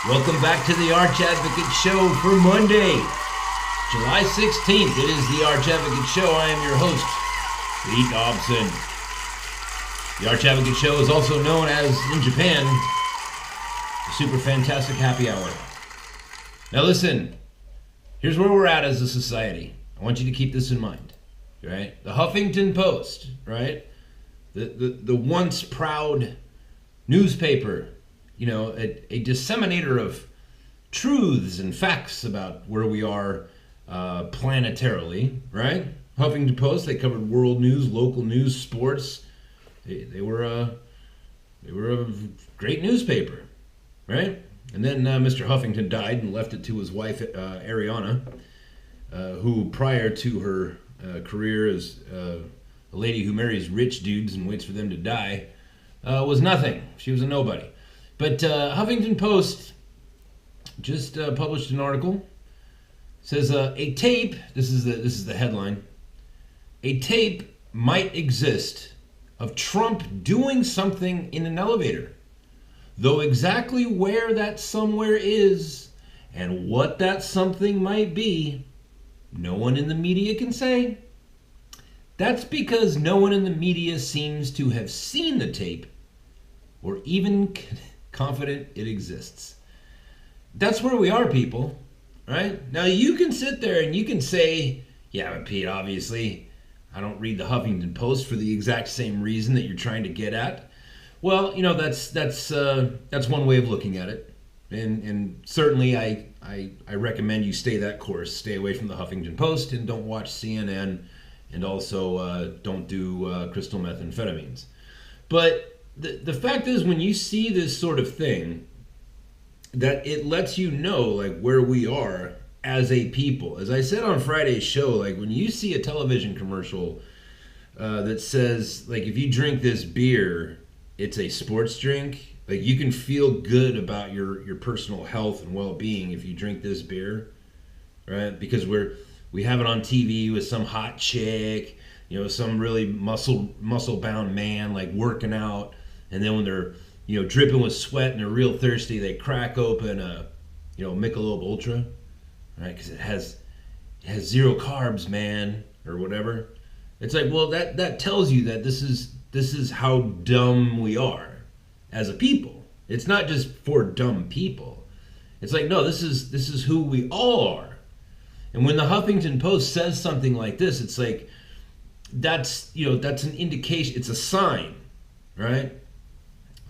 Welcome back to the Arch Advocate Show for Monday, July 16th. It is the Arch Advocate Show. I am your host, Pete Dobson. The Arch Advocate Show is also known as, in Japan, the Super Fantastic Happy Hour. Now listen, here's where we're at as a society. I want you to keep this in mind, right? The Huffington Post, right? The once proud newspaper, you know, a disseminator of truths and facts about where we are planetarily, right? Huffington Post, they covered world news, local news, sports. They were a great newspaper, right? And then Mr. Huffington died and left it to his wife, Ariana, who prior to her career as a lady who marries rich dudes and waits for them to die, was nothing. She was a nobody. But Huffington Post just published an article. It says a tape. This is the headline. A tape might exist of Trump doing something in an elevator, though exactly where that somewhere is and what that something might be, no one in the media can say. That's because no one in the media seems to have seen the tape or even confident it exists. That's where we are, people, right? Now you can sit there and you can say, yeah, but Pete, obviously I don't read the Huffington Post for the exact same reason that you're trying to get at. Well, you know, that's one way of looking at it. And certainly I recommend you stay that course. Stay away from the Huffington Post and don't watch CNN, and also don't do crystal methamphetamines. But the fact is, when you see this sort of thing, that it lets you know like where we are as a people. As I said on Friday's show, like when you see a television commercial that says like if you drink this beer, it's a sports drink. Like you can feel good about your personal health and well-being if you drink this beer, right? Because we have it on TV with some hot chick, you know, some really muscle-bound man like working out. And then when they're, you know, dripping with sweat and they're real thirsty, they crack open a, you know, Michelob Ultra, right? Because it has zero carbs, man, or whatever. It's like, well, that tells you that this is how dumb we are as a people. It's not just for dumb people. It's like, no, this is who we all are. And when the Huffington Post says something like this, it's like that's an indication. It's a sign, right?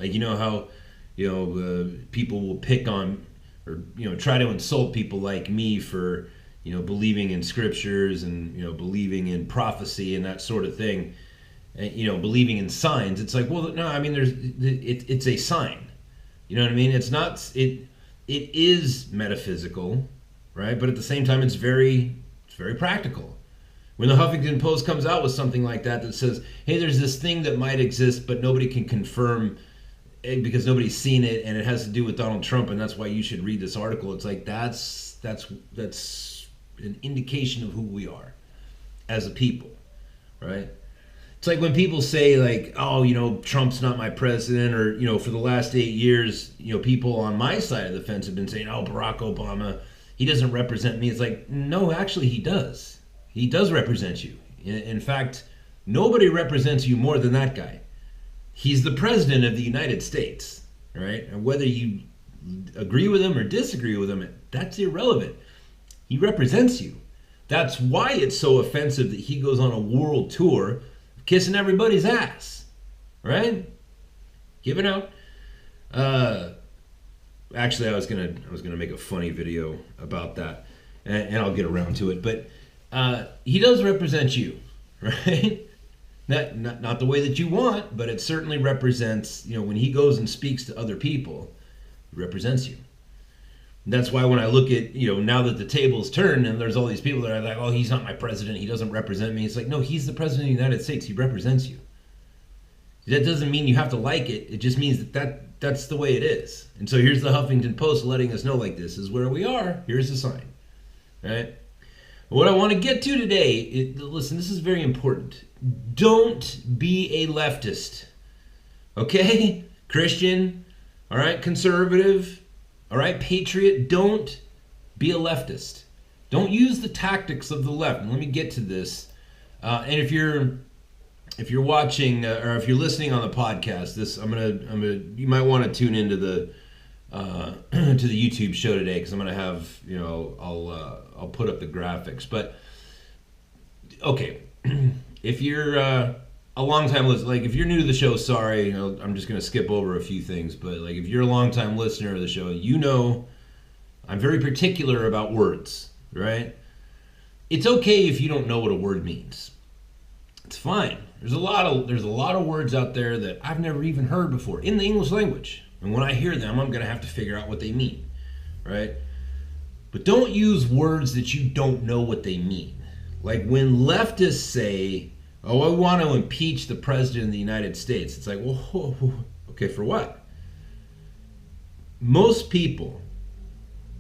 Like, you know how, you know, people will pick on or, you know, try to insult people like me for, you know, believing in scriptures and, you know, believing in prophecy and that sort of thing, and, you know, believing in signs. It's like, well, no, I mean, it's a sign. You know what I mean? It's not, it is metaphysical, right? But at the same time, it's very practical. When the Huffington Post comes out with something like that says, hey, there's this thing that might exist, but nobody can confirm because nobody's seen it, and it has to do with Donald Trump, and that's why you should read this article. It's like that's an indication of who we are as a people, right? It's like when people say like, oh, you know, Trump's not my president, or, you know, for the last 8 years, you know, people on my side of the fence have been saying, oh, Barack Obama, he doesn't represent me. It's like, no, actually he does. He does represent you. In fact, nobody represents you more than that guy. He's the president of the United States, right? And whether you agree with him or disagree with him, that's irrelevant. He represents you. That's why it's so offensive that he goes on a world tour kissing everybody's ass, right? Giving out. Actually, I was gonna make a funny video about that, and I'll get around to it. But he does represent you, right? Not the way that you want, but it certainly represents, you know, when he goes and speaks to other people, he represents you. And that's why when I look at, you know, now that the table's turned and there's all these people that are like, oh, he's not my president, he doesn't represent me. It's like, no, he's the president of the United States. He represents you. That doesn't mean you have to like it. It just means that's the way it is. And so here's the Huffington Post letting us know, like, this is where we are. Here's the sign, right? What I want to get to today, listen, this is very important. Don't be a leftist, okay? Christian, all right, conservative, All right, patriot, don't be a leftist. Don't use the tactics of the left. And let me get to this. And if you're watching or if you're listening on the podcast, you might want to tune into the to the YouTube show today, because I'm gonna have, I'll put up the graphics. But okay, if you're a long time listener, like if you're new to the show, sorry, I'm just gonna skip over a few things. But like if you're a long time listener of the show, I'm very particular about words, right? It's okay if you don't know what a word means. It's fine. There's a lot of words out there that I've never even heard before in the English language. And when I hear them, I'm going to have to figure out what they mean, right? But don't use words that you don't know what they mean. Like when leftists say, oh, I want to impeach the president of the United States. It's like, well, okay, for what? Most people,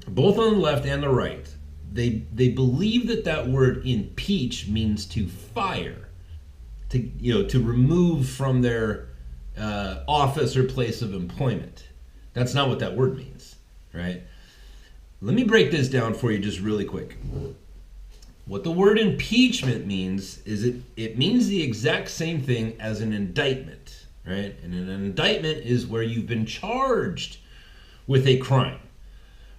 both on the left and the right, they believe that word impeach means to fire, to remove from their office or place of employment. That's not what that word means, right? Let me break this down for you just really quick. What the word impeachment means is it means the exact same thing as an indictment, right? And an indictment is where you've been charged with a crime,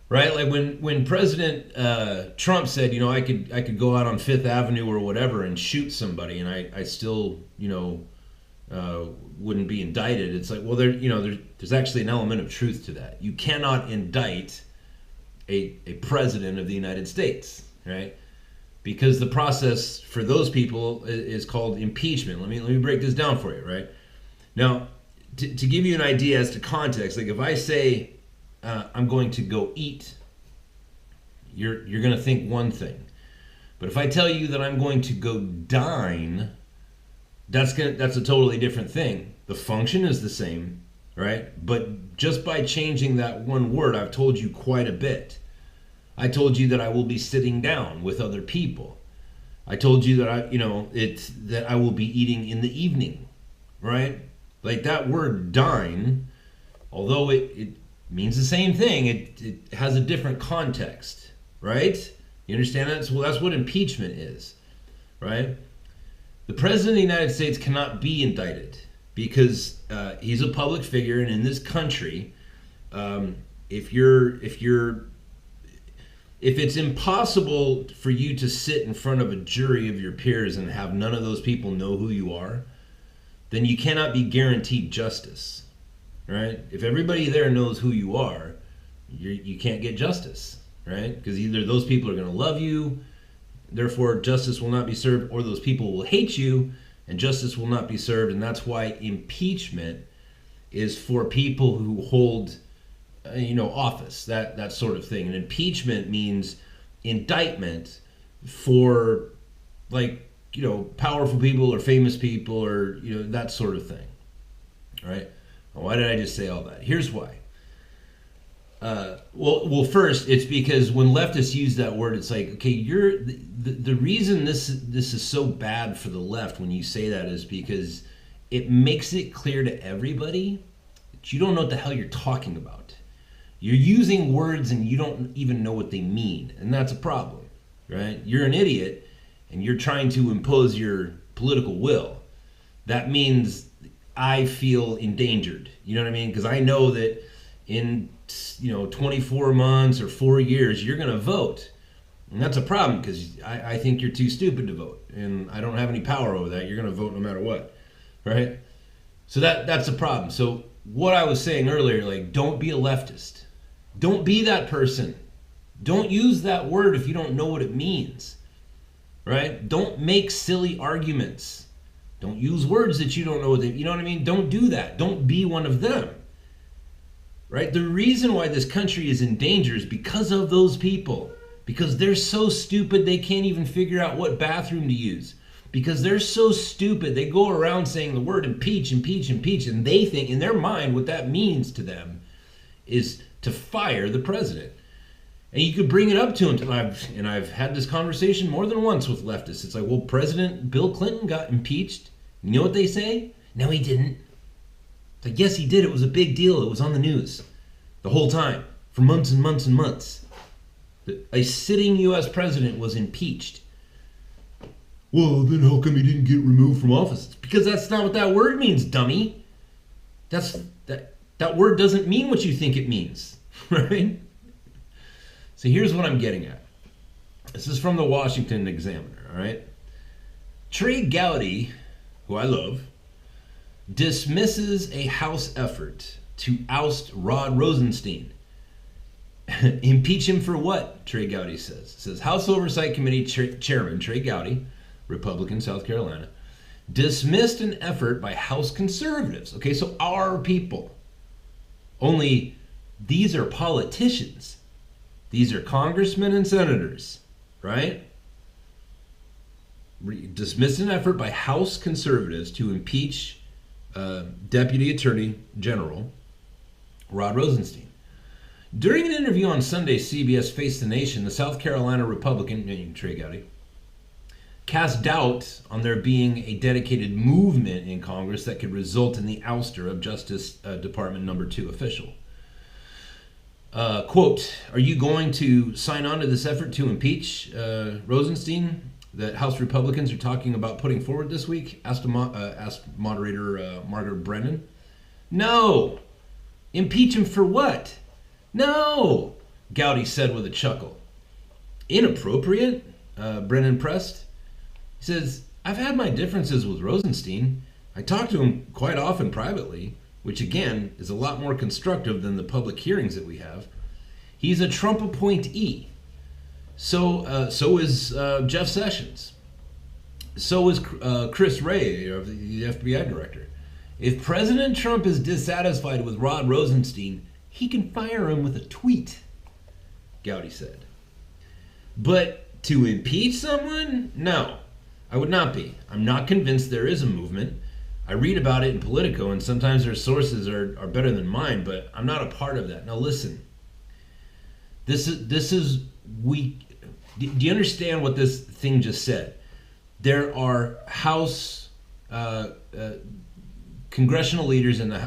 right? Like when President Trump said, I could go out on Fifth Avenue or whatever and shoot somebody, and I still, wouldn't be indicted. It's like, well, there's actually an element of truth to that. You cannot indict a president of the United States, right? Because the process for those people is called impeachment. Let me break this down for you, right? Now, to give you an idea as to context, like if I say I'm going to go eat, you're going to think one thing. But if I tell you that I'm going to go dine, that's a totally different thing. The function is the same, right? But just by changing that one word, I've told you quite a bit. I told you that I will be sitting down with other people. I told you that that I will be eating in the evening, right? Like that word dine, although it means the same thing, it has a different context, right? You understand that? Well, that's what impeachment is, right? The president of the United States cannot be indicted because he's a public figure, and in this country, if it's impossible for you to sit in front of a jury of your peers and have none of those people know who you are, then you cannot be guaranteed justice, right? If everybody there knows who you are, you can't get justice, right? Because either those people are going to love you, therefore justice will not be served, or those people will hate you and justice will not be served. And that's why impeachment is for people who hold office, that sort of thing. And impeachment means indictment for powerful people or famous people or that sort of thing. All right? Why did I just say all that? Here's why. Well, first, it's because when leftists use that word, it's like, okay, the reason this is so bad for the left when you say that is because it makes it clear to everybody that you don't know what the hell you're talking about. You're using words and you don't even know what they mean, and that's a problem, right? You're an idiot and you're trying to impose your political will. That means I feel endangered. You know what I mean? Because I know that in 24 months or 4 years, you're going to vote. And that's a problem because I think you're too stupid to vote. And I don't have any power over that. You're going to vote no matter what. Right? So that's a problem. So what I was saying earlier, like, don't be a leftist. Don't be that person. Don't use that word if you don't know what it means. Right? Don't make silly arguments. Don't use words that you don't know what they, you know what I mean? Don't do that. Don't be one of them. Right? The reason why this country is in danger is because of those people. Because they're so stupid they can't even figure out what bathroom to use. Because they're so stupid they go around saying the word impeach, impeach, impeach, and they think in their mind what that means to them is to fire the president. And you could bring it up to them, and I've had this conversation more than once with leftists. It's like, well, President Bill Clinton got impeached. You know what they say? No, he didn't. It's like, yes, he did. It was a big deal. It was on the news the whole time for months and months and months. A sitting U.S. president was impeached. Well, then how come he didn't get removed from office? Because that's not what that word means, dummy. That word doesn't mean what you think it means, right? So here's what I'm getting at. This is from the Washington Examiner, all right? Trey Gowdy, who I love, dismisses a House effort to oust Rod Rosenstein. Impeach him for what? Trey Gowdy says. It says House Oversight Committee Chairman Trey Gowdy, Republican, South Carolina, dismissed an effort by House conservatives. Okay, so our people. Only these are politicians. These are congressmen and senators, right? Dismissed an effort by House conservatives to impeach Deputy Attorney General Rod Rosenstein. During an interview on Sunday, CBS Face the Nation, the South Carolina Republican, Trey Gowdy, cast doubt on there being a dedicated movement in Congress that could result in the ouster of Justice Department number 2 official. Quote, are you going to sign on to this effort to impeach Rosenstein that House Republicans are talking about putting forward this week? Asked moderator Margaret Brennan. No. Impeach him for what? No, Gowdy said with a chuckle. Inappropriate? Brennan pressed. He says, I've had my differences with Rosenstein. I talk to him quite often privately, which again is a lot more constructive than the public hearings that we have. He's a Trump appointee. So is Jeff Sessions. So is Chris Wray, the FBI director. If President Trump is dissatisfied with Rod Rosenstein, he can fire him with a tweet, Gowdy said. But to impeach someone? No, I would not be. I'm not convinced there is a movement. I read about it in Politico, and sometimes their sources are better than mine, but I'm not a part of that. Now listen, do you understand what this thing just said? There are House congressional leaders in the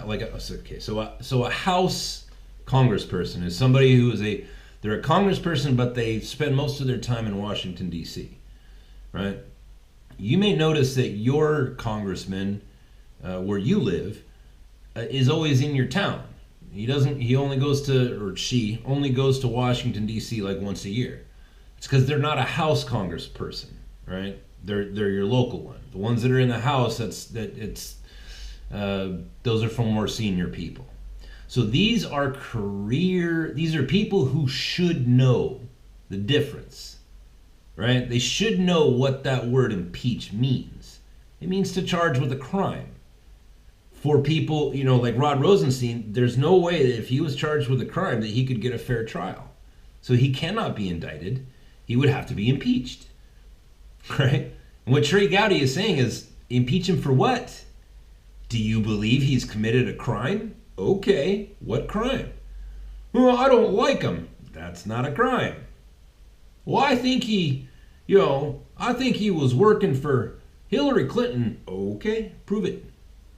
so a House congressperson is somebody who is they're a congressperson, but they spend most of their time in Washington D.C. Right? You may notice that your congressman, where you live, is always in your town. He only goes to, or she only goes to Washington D.C. like once a year. It's because they're not a House congressperson, right? They're your local one. The ones that are in the House, those are from more senior people. So these are people who should know the difference, right? They should know what that word impeach means. It means to charge with a crime. For people, like Rod Rosenstein, there's no way that if he was charged with a crime that he could get a fair trial. So he cannot be indicted. He would have to be impeached, right? And what Trey Gowdy is saying is, impeach him for what? Do you believe he's committed a crime? Okay, what crime? Well, I don't like him. That's not a crime. Well, I think he was working for Hitlery Clinton. Okay, prove it.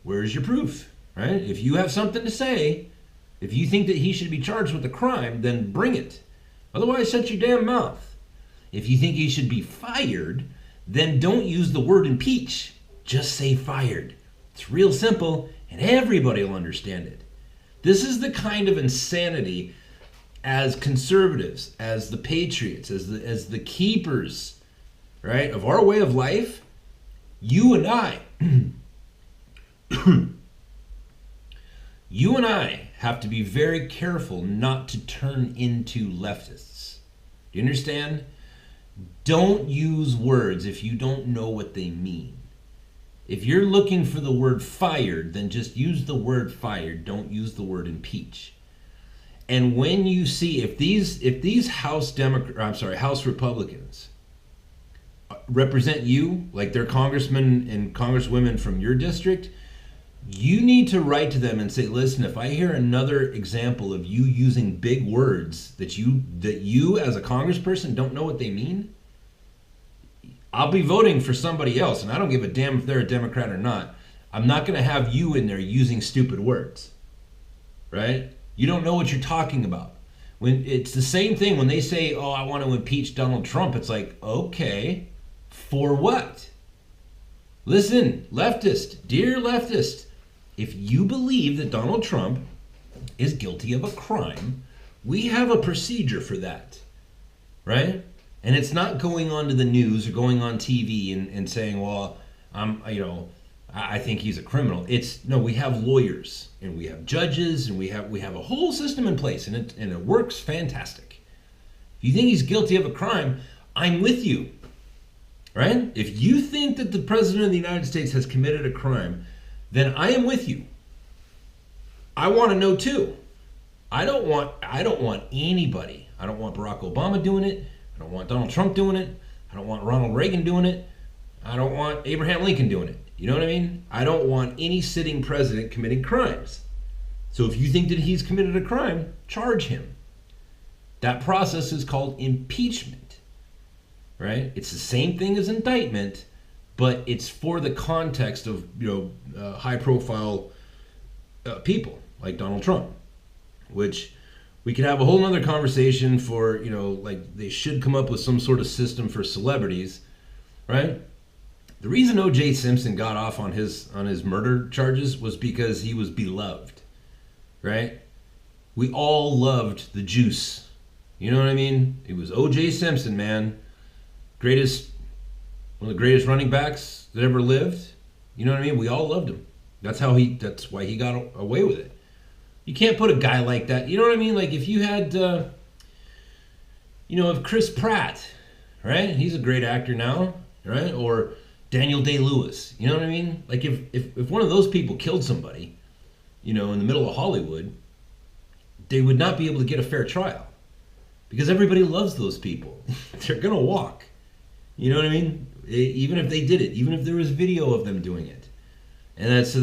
Where's your proof, right? If you have something to say, if you think that he should be charged with a crime, then bring it. Otherwise, shut your damn mouth. If you think he should be fired, then don't use the word impeach. Just say fired. It's real simple, and everybody will understand it. This is the kind of insanity as conservatives, as the patriots, as the keepers, right, of our way of life. You and I, have to be very careful not to turn into leftists. Do you understand? Don't use words if you don't know what they mean. If you're looking for the word fired, then just use the word fired. Don't use the word impeach. And when you see if these House Republicans represent you, like they're congressmen and congresswomen from your district, you need to write to them and say, listen, if I hear another example of you using big words that you as a congressperson don't know what they mean, I'll be voting for somebody else, and I don't give a damn if they're a Democrat or not. I'm not going to have you in there using stupid words, right? You don't know what you're talking about. When it's the same thing when they say, "Oh, I want to impeach Donald Trump," it's like, okay, for what? Listen, leftist, dear leftist, if you believe that Donald Trump is guilty of a crime, we have a procedure for that, right? And it's not going on to the news or going on TV and saying, well, I think he's a criminal. It's no, we have lawyers and we have judges and we have a whole system in place, and it works fantastic. If you think he's guilty of a crime, I'm with you, right? If you think that the president of the United States has committed a crime, then I am with you. I want to know too. I don't want anybody. I don't want Barack Obama doing it. I don't want Donald Trump doing it. I don't want Ronald Reagan doing it. I don't want Abraham Lincoln doing it. You know what I mean? I don't want any sitting president committing crimes. So if you think that he's committed a crime, charge him. That process is called impeachment, right? It's the same thing as indictment, but it's for the context of high-profile people like Donald Trump, which we could have a whole nother conversation for, like they should come up with some sort of system for celebrities, right? The reason O.J. Simpson got off on his murder charges was because he was beloved, right? We all loved the juice. You know what I mean? It was O.J. Simpson, man. One of the greatest running backs that ever lived. You know what I mean? We all loved him. That's why he got away with it. You can't put a guy like that. You know what I mean? Like if you had, if Chris Pratt, right? He's a great actor now, right? Or Daniel Day-Lewis. You know what I mean? Like if one of those people killed somebody, in the middle of Hollywood, they would not be able to get a fair trial because everybody loves those people. They're gonna walk. You know what I mean? Even if they did it, even if there was video of them doing it, and that's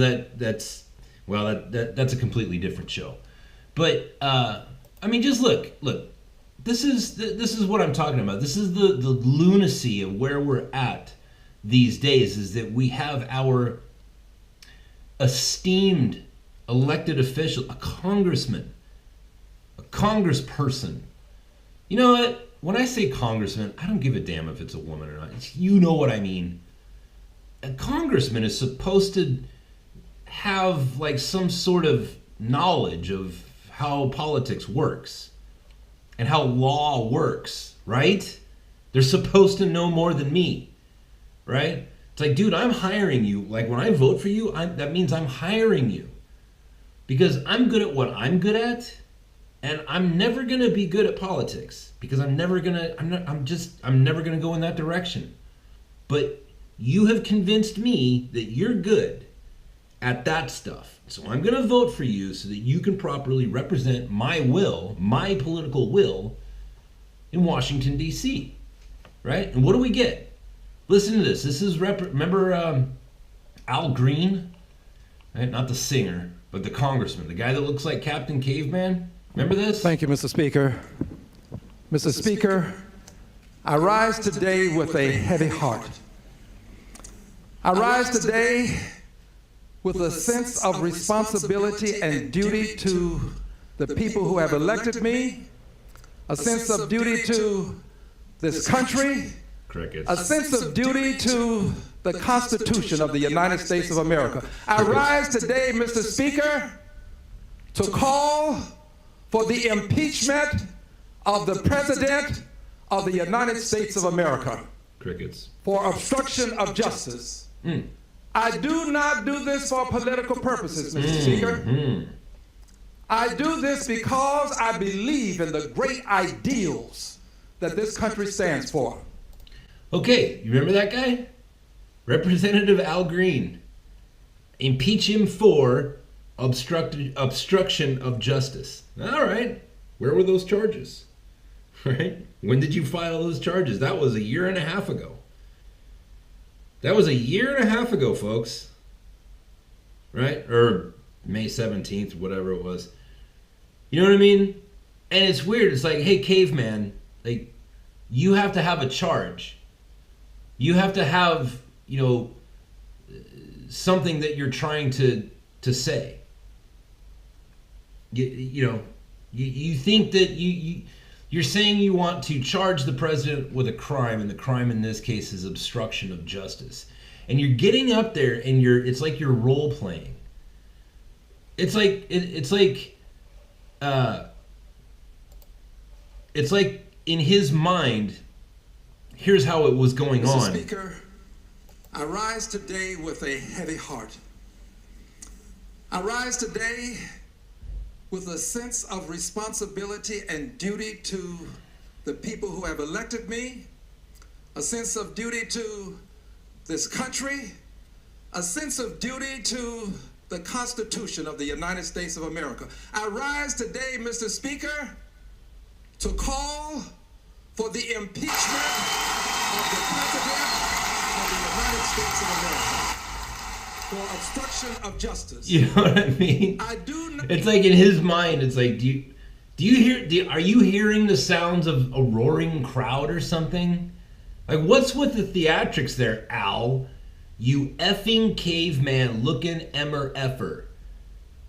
a completely different show. But just look. This is what I'm talking about. This is the lunacy of where we're at these days. Is that we have our esteemed elected official, a congressman, a congressperson. You know what? When I say congressman, I don't give a damn if it's a woman or not. You know what I mean. A congressman is supposed to have like some sort of knowledge of how politics works and how law works, right? They're supposed to know more than me, right? It's like, dude, I'm hiring you. Like when I vote for you, that means I'm hiring you because I'm good at what I'm good at, and I'm never gonna be good at politics because I'm never gonna go in that direction. But you have convinced me that you're good at that stuff. So I'm going to vote for you so that you can properly represent my will, my political will in Washington, D.C. Right? And what do we get? Listen to this. This is, remember Al Green? Right? Not the singer, but the congressman, the guy that looks like Captain Caveman. Remember this? Thank you, Mr. Speaker. Mr. Speaker, I rise today with a heavy heart. I rise today with a sense of responsibility and duty to the people who have elected me, a sense of duty to this country, a sense of duty to the Constitution of the United States of America. I rise today, Mr. Speaker, to call for the impeachment of the President of the United States of America for obstruction of justice. I do not do this for political purposes, Mr. Speaker. I do this because I believe in the great ideals that this country stands for. Okay, you remember that guy? Representative Al Green. Impeach him for obstruction of justice. All right, where were those charges? Right? When did you file those charges? That was a year and a half ago. That was a year and a half ago, folks. Right? Or May 17th, whatever it was. You know what I mean? And it's weird. It's like, hey, caveman, like, you have to have a charge. You have to have, something that you're trying to say. You think that you're saying you want to charge the president with a crime, and the crime in this case is obstruction of justice. And you're getting up there, and it's like you're role playing. It's like in his mind, here's how it was going on. Mr. Speaker, I rise today with a heavy heart. I rise today with a sense of responsibility and duty to the people who have elected me, a sense of duty to this country, a sense of duty to the Constitution of the United States of America. I rise today, Mr. Speaker, to call for the impeachment of the President of the United States of America for obstruction of justice. You know what I mean? I do not. It's like in his mind, it's like, are you hearing the sounds of a roaring crowd or something? Like, what's with the theatrics there, Al? You effing caveman looking effer.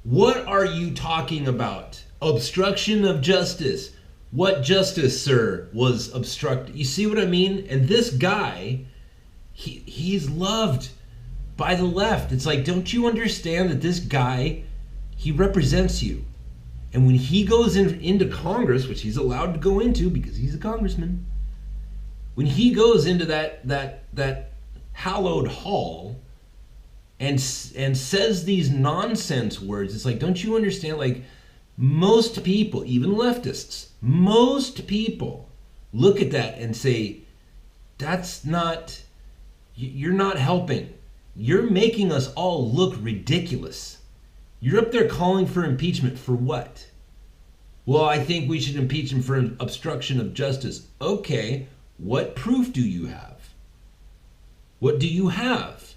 What are you talking about? Obstruction of justice. What justice, sir, was obstructed? You see what I mean? And this guy, he's loved by the left. It's like, don't you understand that this guy, he represents you? And when he goes into Congress, which he's allowed to go into because he's a congressman, when he goes into that hallowed hall and says these nonsense words, it's like, don't you understand? Like, most people, even leftists, most people look at that and say, you're not helping. You're making us all look ridiculous. You're up there calling for impeachment for what? Well, I think we should impeach him for obstruction of justice. Okay, what proof do you have? What do you have?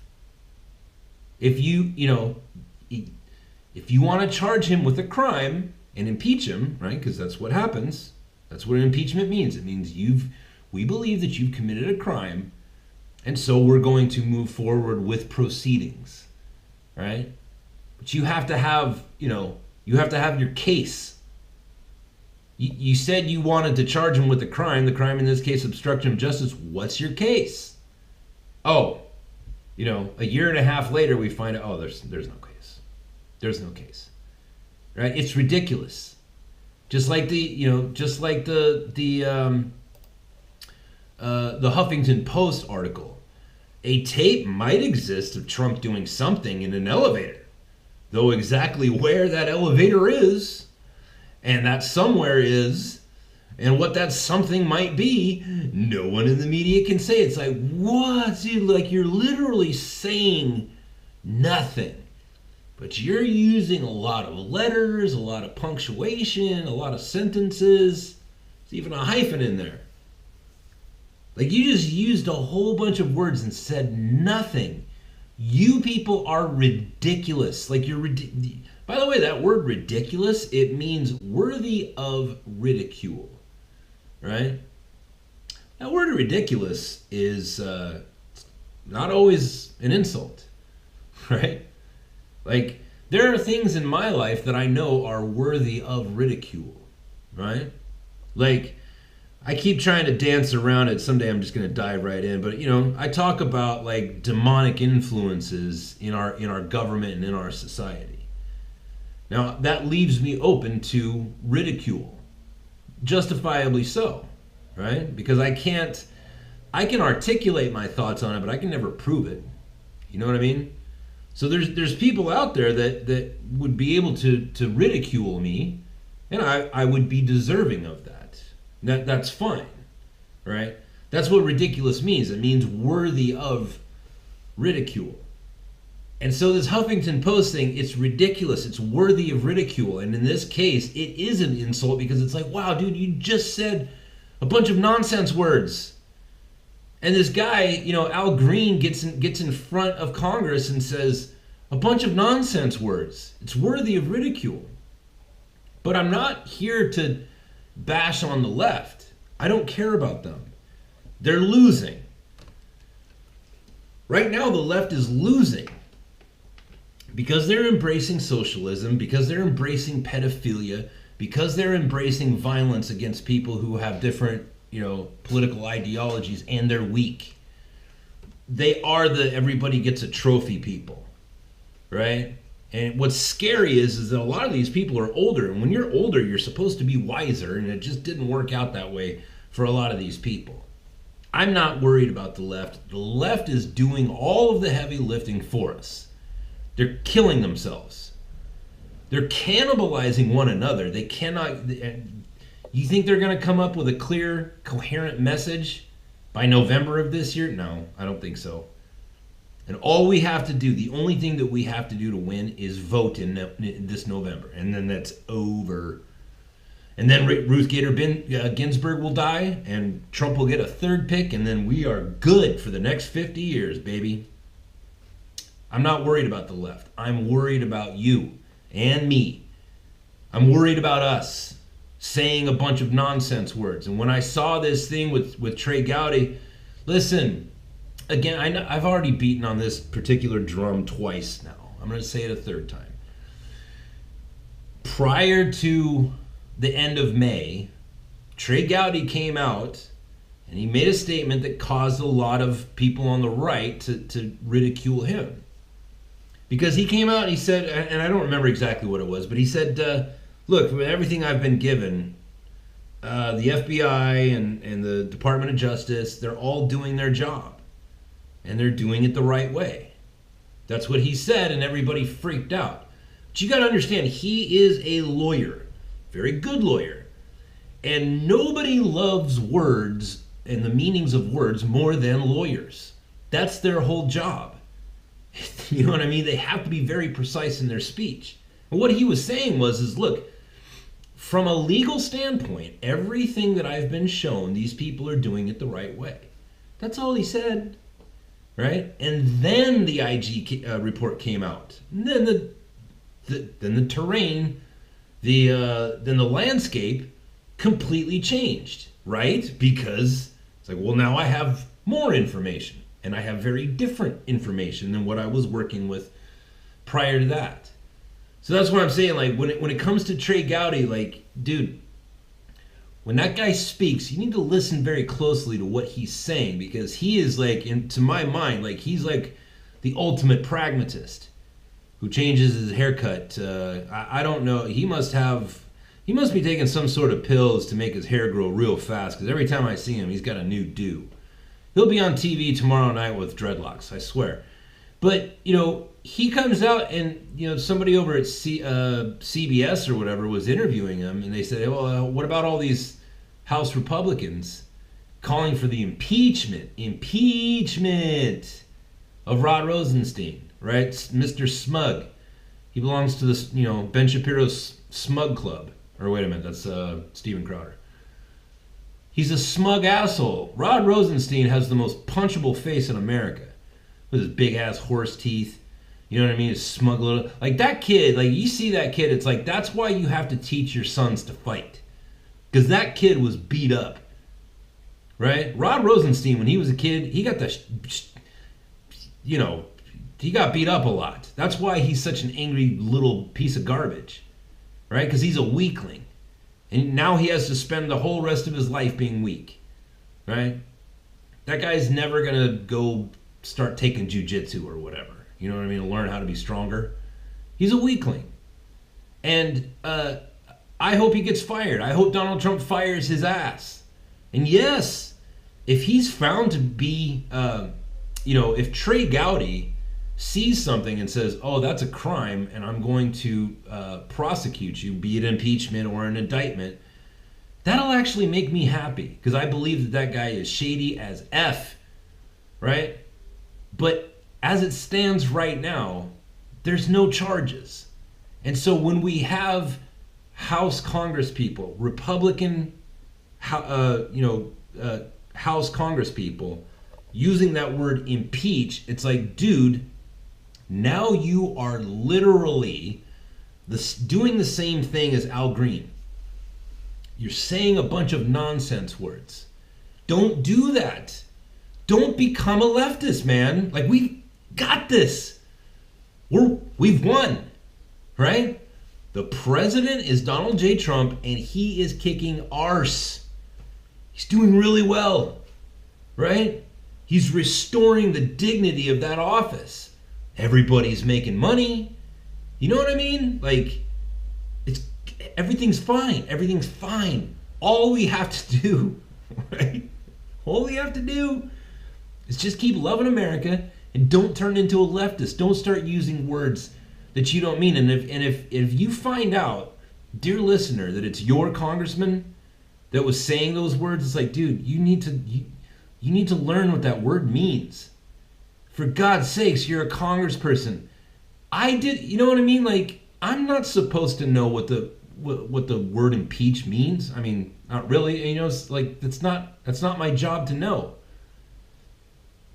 If you want to charge him with a crime and impeach him, right? Because that's what happens. That's what impeachment means. It means we believe that you've committed a crime, and so we're going to move forward with proceedings, right? But you have to have, your case. You said you wanted to charge him with a crime. The crime in this case, obstruction of justice. What's your case? Oh, a year and a half later, we find out, there's no case. There's no case, right? It's ridiculous. Just like the Huffington Post article. A tape might exist of Trump doing something in an elevator, though exactly where that elevator is, and that somewhere is, and what that something might be, no one in the media can say. It's like, what? Dude, like, you're literally saying nothing. But you're using a lot of letters, a lot of punctuation, a lot of sentences. There's even a hyphen in there. Like, you just used a whole bunch of words and said nothing. You people are ridiculous. Like, by the way, that word ridiculous, it means worthy of ridicule, right? That word ridiculous is not always an insult, right? Like, there are things in my life that I know are worthy of ridicule, right? Like, I keep trying to dance around it. Someday I'm just going to dive right in. But, I talk about, like, demonic influences in our government and in our society. Now, that leaves me open to ridicule. Justifiably so, right? Because I can articulate my thoughts on it, but I can never prove it. You know what I mean? So there's people out there that would be able to ridicule me, and I would be deserving of that. That's fine, right? That's what ridiculous means. It means worthy of ridicule. And so this Huffington Post thing, it's ridiculous. It's worthy of ridicule. And in this case, it is an insult because it's like, wow, dude, you just said a bunch of nonsense words. And this guy, Al Green gets in front of Congress and says a bunch of nonsense words. It's worthy of ridicule. But I'm not here to bash on the left. I don't care about them. They're losing. Right now, the left is losing because they're embracing socialism, because they're embracing pedophilia, because they're embracing violence against people who have different, political ideologies, and they're weak. They are the everybody gets a trophy people, right? And what's scary is that a lot of these people are older, and when you're older, you're supposed to be wiser, and it just didn't work out that way for a lot of these people. I'm not worried about the left. The left is doing all of the heavy lifting for us. They're killing themselves. They're cannibalizing one another. They cannot. You think they're going to come up with a clear, coherent message by November of this year? No, I don't think so. And all we have to do, the only thing that we have to do to win is vote in this November. And then that's over. And then Ruth Bader Ginsburg will die, and Trump will get a third pick, and then we are good for the next 50 years, baby. I'm not worried about the left. I'm worried about you and me. I'm worried about us saying a bunch of nonsense words. And when I saw this thing with Trey Gowdy, listen, again, I've already beaten on this particular drum twice now. I'm going to say it a third time. Prior to the end of May, Trey Gowdy came out and he made a statement that caused a lot of people on the right to ridicule him. Because he came out and he said, and I don't remember exactly what it was, but he said, look, with everything I've been given, the FBI and the Department of Justice, they're all doing their job. And they're doing it the right way. That's what he said, and everybody freaked out. But you got to understand, he is a lawyer. Very good lawyer. And nobody loves words and the meanings of words more than lawyers. That's their whole job. You know what I mean? They have to be very precise in their speech. And what he was saying was, look, from a legal standpoint, everything that I've been shown, these people are doing it the right way. That's all he said, right? And then the IG report came out. And then the terrain, then the landscape completely changed, right? Because it's like, well, now I have more information, and I have very different information than what I was working with prior to that. So that's what I'm saying. Like when it comes to Trey Gowdy, like, dude, when that guy speaks, you need to listen very closely to what he's saying, because he is like, to my mind, like he's like the ultimate pragmatist who changes his haircut. I don't know. He must be taking some sort of pills to make his hair grow real fast, because every time I see him, he's got a new do. He'll be on TV tomorrow night with dreadlocks, I swear. But, he comes out and, somebody over at CBS or whatever was interviewing him, and they said, well, what about all these House Republicans calling for the impeachment of Rod Rosenstein, right? Mr. Smug. He belongs to this, Ben Shapiro's Smug Club. Or wait a minute, that's Steven Crowder. He's a smug asshole. Rod Rosenstein has the most punchable face in America, with his big ass horse teeth. You know what I mean? His smug little, like that kid. Like you see that kid, it's like that's why you have to teach your sons to fight, because that kid was beat up, right? Rod Rosenstein, when he was a kid, he got he got beat up a lot. That's why he's such an angry little piece of garbage, right? Because he's a weakling. And now he has to spend the whole rest of his life being weak, right? That guy's never going to go start taking jujitsu or whatever. You know what I mean? To learn how to be stronger. He's a weakling. And I hope he gets fired. I hope Donald Trump fires his ass. And yes, if he's found to be, if Trey Gowdy sees something and says, oh, that's a crime, and I'm going to prosecute you, be it impeachment or an indictment, that'll actually make me happy, because I believe that guy is shady as F, right? But as it stands right now, there's no charges. And so when we have House Congress people, Republican House Congress people using that word impeach, it's like, dude, now you are literally doing the same thing as Al Green. You're saying a bunch of nonsense words. Don't do that. Don't become a leftist, man. Like, we've got this. We've won, right? The president is Donald J. Trump, and he is kicking arse. He's doing really well, right? He's restoring the dignity of that office. Everybody's making money. You know what I mean? Like, everything's fine. Everything's fine. All we have to do, right? All we have to do is just keep loving America and don't turn into a leftist. Don't start using words that you don't mean. And if you find out, dear listener, that it's your congressman that was saying those words, it's like, dude, you need to learn what that word means. For God's sakes, you're a congressperson. You know what I mean? Like, I'm not supposed to know what the word impeach means. I mean, not really. You know, it's like that's not my job to know.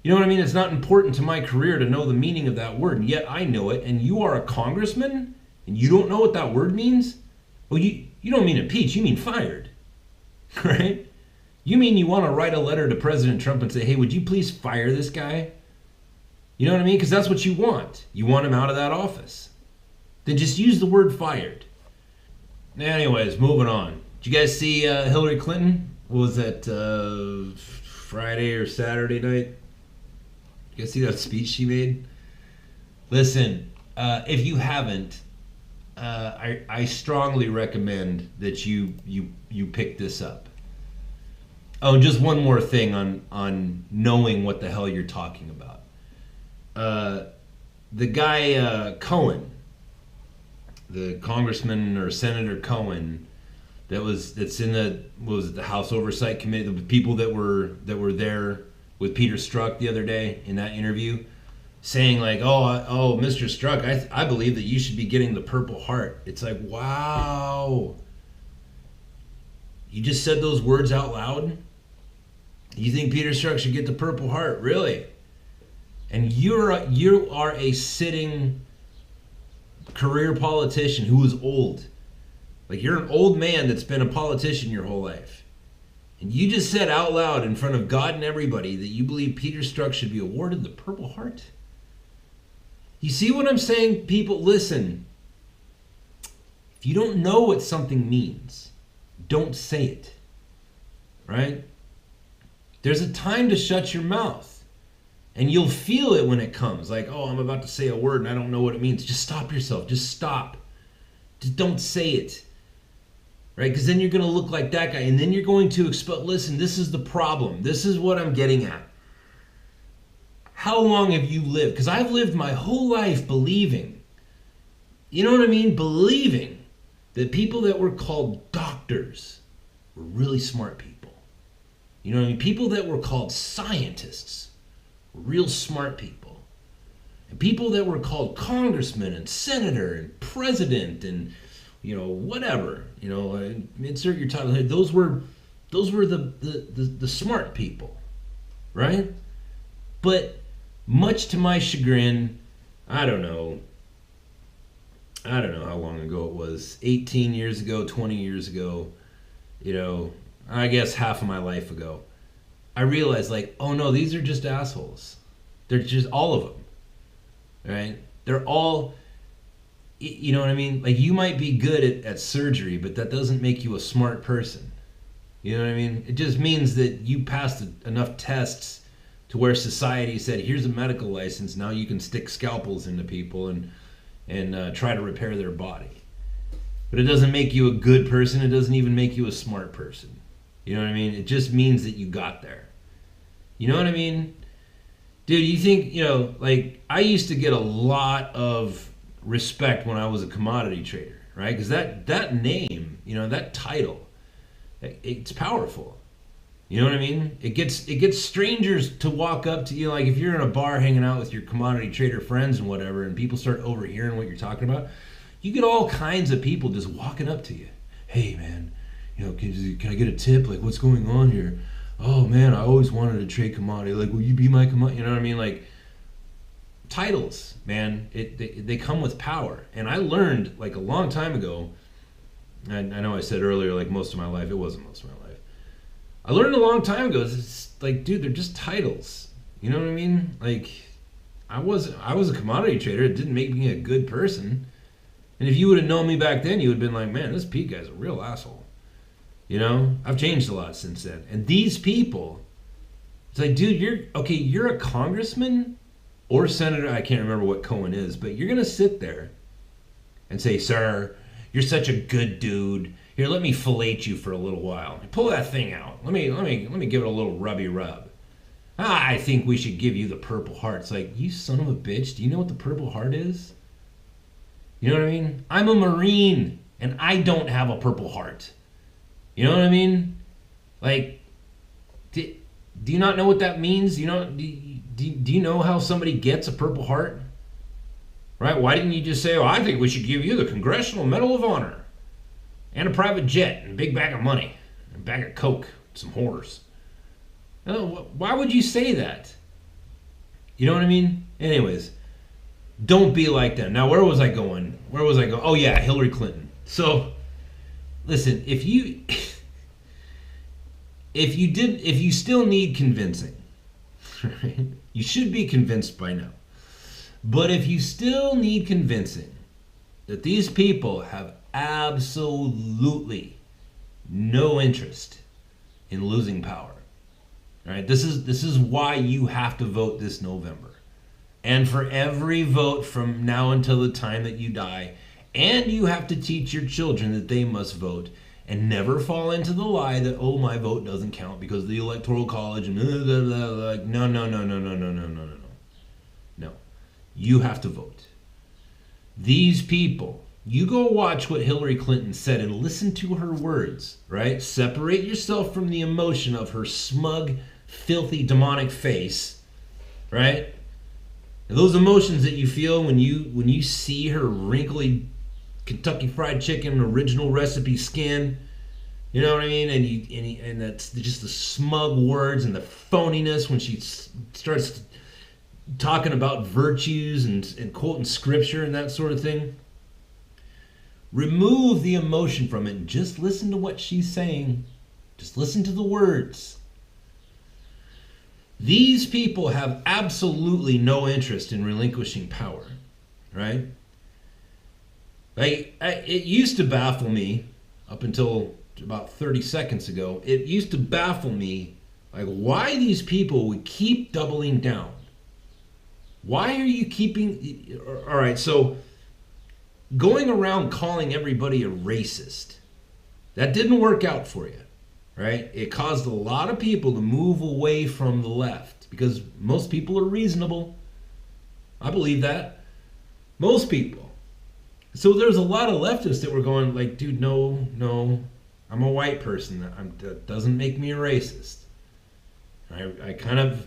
You know what I mean? It's not important to my career to know the meaning of that word, and yet I know it. And you are a congressman, and you don't know what that word means? Well, you don't mean impeach. You mean fired, right? You mean you want to write a letter to President Trump and say, hey, would you please fire this guy? You know what I mean? Because that's what you want. You want him out of that office. Then just use the word fired. Anyways, moving on. Did you guys see Hillary Clinton? What was that, Friday or Saturday night? You guys see that speech she made? Listen, if you haven't, I strongly recommend that you pick this up. Oh, just one more thing on knowing what the hell you're talking about. The guy Cohen, the congressman or Senator Cohen, that's in the House Oversight Committee, the people that were there with Peter Strzok the other day in that interview, saying like, oh, Mr. Strzok, I believe that you should be getting the Purple Heart. It's like, wow, you just said those words out loud. You think Peter Strzok should get the Purple Heart, really? And you are a sitting career politician who is old. Like, you're an old man that's been a politician your whole life. And you just said out loud in front of God and everybody that you believe Peter Strzok should be awarded the Purple Heart? You see what I'm saying, people? Listen. If you don't know what something means, don't say it. Right? There's a time to shut your mouth. And you'll feel it when it comes. Like, oh, I'm about to say a word and I don't know what it means. Just stop yourself. Just stop. Just don't say it. Right? Because then you're going to look like that guy. And then you're going to expel. Listen, this is the problem. This is what I'm getting at. How long have you lived? Because I've lived my whole life believing. You know what I mean? Believing that people that were called doctors were really smart people. You know what I mean? People that were called scientists, real smart people. And people that were called congressman and senator and president and, you know, whatever, you know, insert your title here. Those were the smart people, right? But much to my chagrin, I don't know how long ago it was, 18 years ago, 20 years ago, you know, I guess half of my life ago, I realized, like, oh no, these are just assholes. They're just all of them, right? They're all, you know what I mean? Like, you might be good at surgery, but that doesn't make you a smart person. You know what I mean? It just means that you passed enough tests to where society said, here's a medical license, now you can stick scalpels into people and try to repair their body. But it doesn't make you a good person. It doesn't even make you a smart person. You know what I mean? It just means that you got there. You know what I mean? Dude, you think, you know, like, I used to get a lot of respect when I was a commodity trader, right? Because that name, you know, that title, it's powerful. You know what I mean? It gets strangers to walk up to you, like if you're in a bar hanging out with your commodity trader friends and whatever, and people start overhearing what you're talking about, you get all kinds of people just walking up to you. Hey, man, you know, can I get a tip? Like, what's going on here? Oh, man, I always wanted to trade commodity. Like, will you be my commodity? You know what I mean? Like, titles, man, they come with power. And I learned, like, a long time ago, and I know I said earlier, like, most of my life, it wasn't most of my life. I learned a long time ago, it's like, dude, they're just titles. You know what I mean? Like, I was a commodity trader. It didn't make me a good person. And if you would have known me back then, you would have been like, man, this Pete guy's a real asshole. You know, I've changed a lot since then. And these people, it's like, dude, you're a congressman or senator. I can't remember what Cohen is, but you're going to sit there and say, sir, you're such a good dude. Here, let me fillet you for a little while. Pull that thing out. Let me give it a little rubby rub. I think we should give you the Purple Heart. It's like, you son of a bitch, do you know what the Purple Heart is? You know what I mean? I'm a Marine, and I don't have a Purple Heart. You know what I mean? Like, do you not know what that means? Do you know how somebody gets a Purple Heart? Right? Why didn't you just say, oh, I think we should give you the Congressional Medal of Honor and a private jet and a big bag of money and a bag of Coke, some whores? No, why would you say that? You know what I mean? Anyways, don't be like them. Now, where was I going? Oh, yeah, Hillary Clinton. So, listen, if you still need convincing, right? You should be convinced by now. But if you still need convincing that these people have absolutely no interest in losing power, right? This is why you have to vote this November. And for every vote from now until the time that you die, and you have to teach your children that they must vote and never fall into the lie that, oh, my vote doesn't count because of the Electoral College and blah, blah, blah, blah. No. No. You have to vote. These people, you go watch what Hillary Clinton said and listen to her words, right? Separate yourself from the emotion of her smug, filthy, demonic face, right? And those emotions that you feel when you see her wrinkly Kentucky Fried Chicken original recipe skin, you know what I mean? And that's just the smug words and the phoniness when she starts talking about virtues and quoting scripture and that sort of thing. Remove the emotion from it and just listen to what she's saying. Just listen to the words. These people have absolutely no interest in relinquishing power, right? It used to baffle me up until about 30 seconds ago. It used to baffle me, like, why these people would keep doubling down. Why are you keeping... All right, so going around calling everybody a racist, that didn't work out for you, right? It caused a lot of people to move away from the left because most people are reasonable. I believe that. Most people. So there's a lot of leftists that were going like, dude, no, I'm a white person. That doesn't make me a racist. I kind of...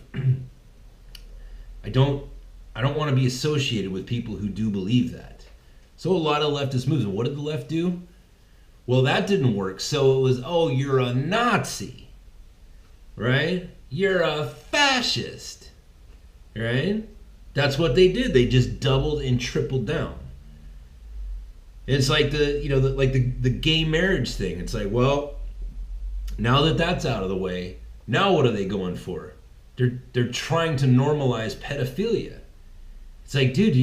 I don't want to be associated with people who do believe that. So a lot of leftist moves. And what did the left do? Well, that didn't work. So it was, oh, you're a Nazi, right? You're a fascist, right? That's what they did. They just doubled and tripled down. It's like the gay marriage thing. It's like, well, now that that's out of the way, now what are they going for? They're trying to normalize pedophilia. It's like, dude, do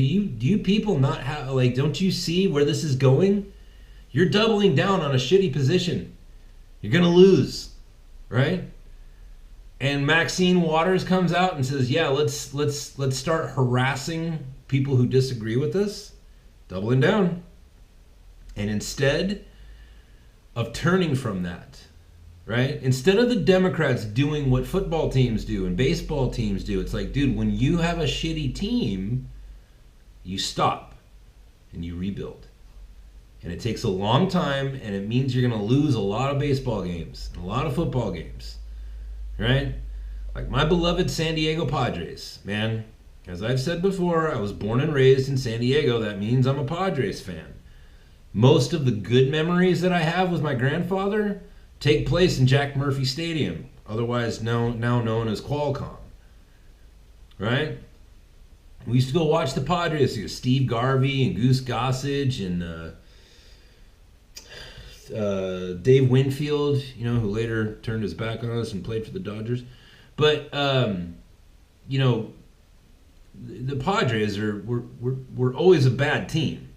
you people not have, like, don't you see where this is going? You're doubling down on a shitty position. You're gonna lose, right? And Maxine Waters comes out and says, yeah, let's start harassing people who disagree with us, doubling down. And instead of turning from that, right? Instead of the Democrats doing what football teams do and baseball teams do, it's like, dude, when you have a shitty team, you stop and you rebuild. And it takes a long time, and it means you're going to lose a lot of baseball games and a lot of football games, right? Like my beloved San Diego Padres, man. As I've said before, I was born and raised in San Diego. That means I'm a Padres fan. Most of the good memories that I have with my grandfather take place in Jack Murphy Stadium, otherwise now known as Qualcomm, right? We used to go watch the Padres. Steve Garvey and Goose Gossage and Dave Winfield, who later turned his back on us and played for the Dodgers. But the Padres were always a bad team.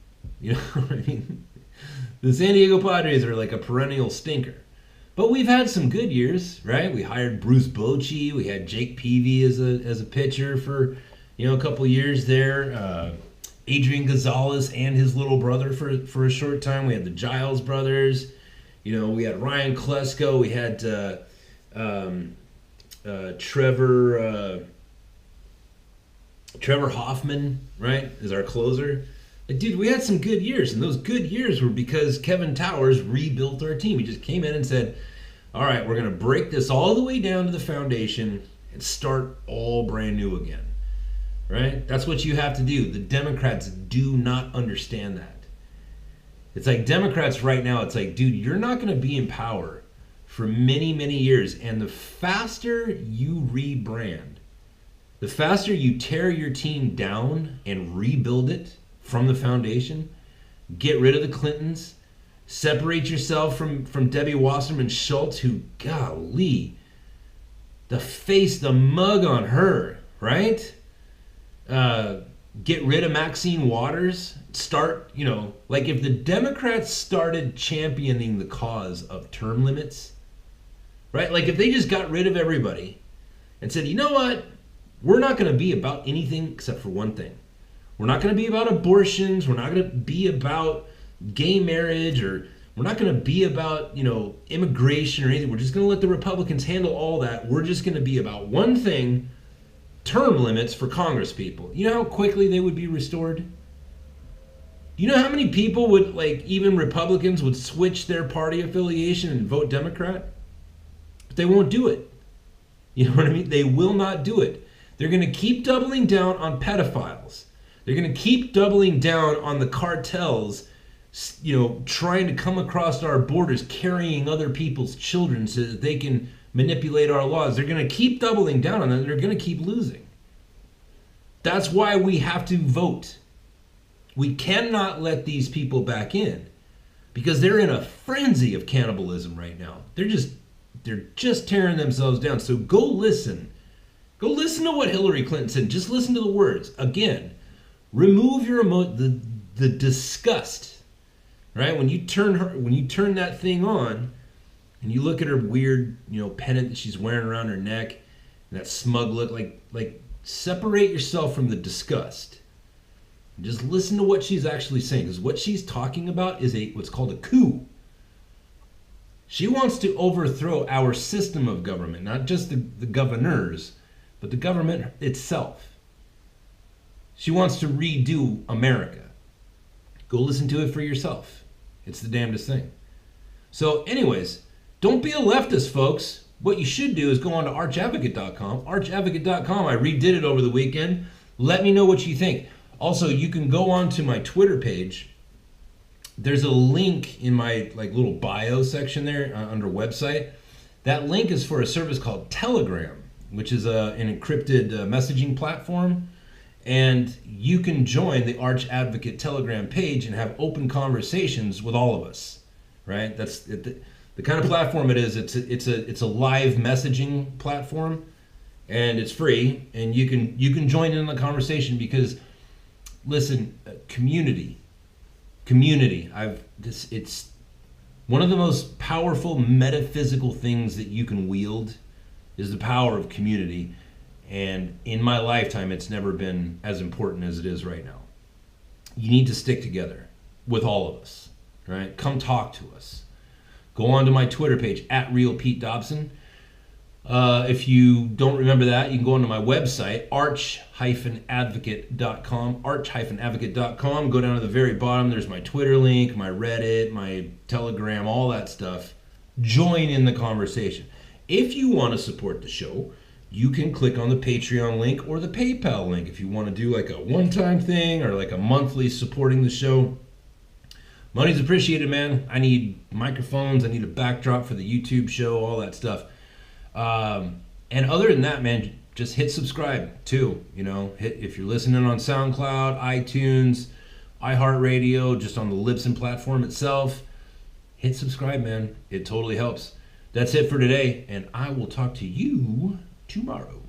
You know what I mean? The San Diego Padres are like a perennial stinker. But we've had some good years, right? We hired Bruce Bochy. We had Jake Peavy as a pitcher for, a couple years there. Adrian Gonzalez and his little brother for a short time. We had the Giles brothers. We had Ryan Klesko. We had Trevor Hoffman, right, as our closer. Dude, we had some good years, and those good years were because Kevin Towers rebuilt our team. He just came in and said, all right, we're going to break this all the way down to the foundation and start all brand new again, right? That's what you have to do. The Democrats do not understand that. It's like Democrats right now, it's like, dude, you're not going to be in power for many, many years, and the faster you rebrand, the faster you tear your team down and rebuild it from the foundation, get rid of the Clintons, separate yourself from Debbie Wasserman Schultz, who, golly, the mug on her, right? Get rid of Maxine Waters. Start, like if the Democrats started championing the cause of term limits, right? Like if they just got rid of everybody and said, you know what? We're not going to be about anything except for one thing. We're not going to be about abortions. We're not going to be about gay marriage, or we're not going to be about, immigration or anything. We're just going to let the Republicans handle all that. We're just going to be about one thing, term limits for Congress people. You know how quickly they would be restored? You know how many people would, even Republicans would switch their party affiliation and vote Democrat? But they won't do it. You know what I mean? They will not do it. They're going to keep doubling down on pedophiles. They're going to keep doubling down on the cartels, trying to come across our borders, carrying other people's children so that they can manipulate our laws. They're going to keep doubling down on that. They're going to keep losing. That's why we have to vote. We cannot let these people back in because they're in a frenzy of cannibalism right now. They're just tearing themselves down. So go listen. Go listen to what Hillary Clinton said. Just listen to the words. Again, remove your the disgust, right? When you turn that thing on, and you look at her weird, pendant that she's wearing around her neck, and that smug look, like separate yourself from the disgust. And just listen to what she's actually saying, because what she's talking about is what's called a coup. She wants to overthrow our system of government, not just the governors, but the government itself. She wants to redo America. Go listen to it for yourself. It's the damnedest thing. So anyways, don't be a leftist, folks. What you should do is go on to archadvocate.com. Archadvocate.com. I redid it over the weekend. Let me know what you think. Also, you can go on to my Twitter page. There's a link in my little bio section there under website. That link is for a service called Telegram, which is an encrypted messaging platform. And you can join the Arch Advocate Telegram page and have open conversations with all of us, right? That's the kind of platform it is. It's a live messaging platform, and it's free. And you can join in the conversation because, listen, community. It's one of the most powerful metaphysical things that you can wield is the power of community. And in my lifetime, it's never been as important as it is right now. You need to stick together with all of us, right? Come talk to us. Go on to my Twitter page, @RealPeteDobson. If you don't remember that, you can go onto my website, arch-advocate.com, arch-advocate.com. Go down to the very bottom. There's my Twitter link, my Reddit, my Telegram, all that stuff. Join in the conversation. If you want to support the show, you can click on the Patreon link or the PayPal link if you want to do a one-time thing or a monthly supporting the show. Money's appreciated, man. I need microphones. I need a backdrop for the YouTube show, all that stuff. And other than that, man, just hit subscribe too. If you're listening on SoundCloud, iTunes, iHeartRadio, just on the Libsyn platform itself, hit subscribe, man. It totally helps. That's it for today, and I will talk to you tomorrow.